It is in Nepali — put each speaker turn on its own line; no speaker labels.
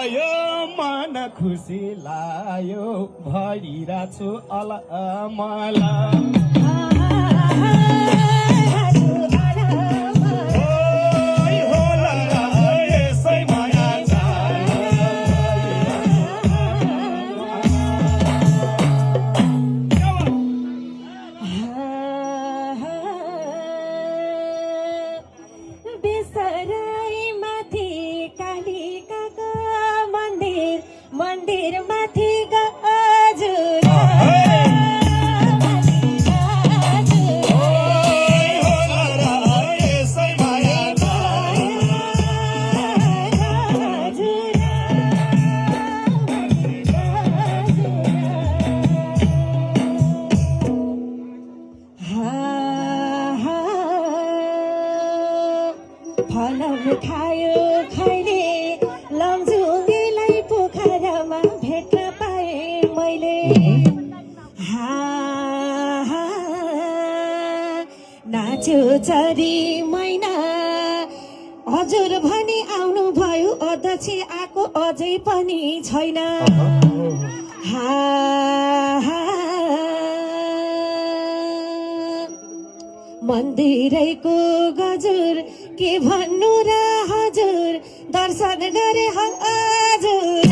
यो मन खुसी लायो भइरहेछु अलमला
मन्दिर माथि गजुर फलम खायो खैले लमजुङ्गीलाई पोखरामा भेट्न पाएँ मैले नाच्यो चरी मैना हजुर भनी आउनु भयो अध्यक्ष आएको अझै पनि छैन मन्दिरैको गजुर के भन्नु र हजुर दर्शन गरे हजुर